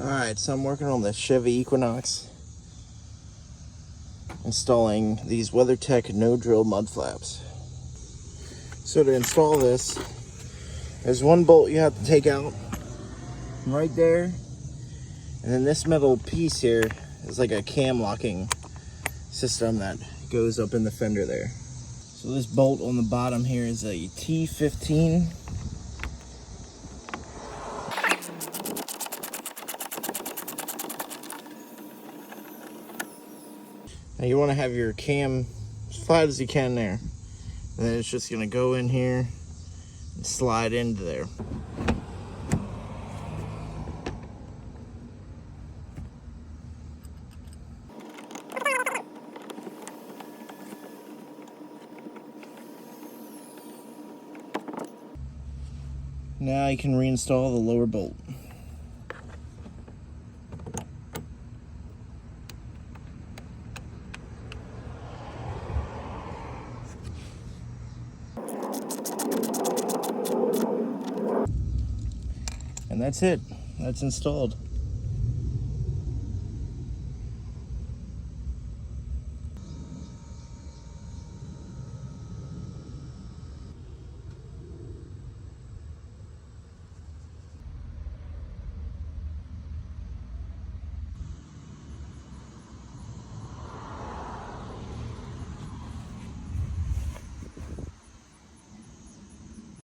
Alright, so I'm working on the Chevy Equinox, installing these WeatherTech no-drill mud flaps. So to install this, there's one bolt you have to take out right there, and then this metal piece here is like a cam locking system that goes up in the fender there. So this bolt on the bottom here is a T15. Now you want to have your cam as flat as you can there. And then it's just going to go in here and slide into there. Now you can reinstall the lower bolt. And that's it. That's installed.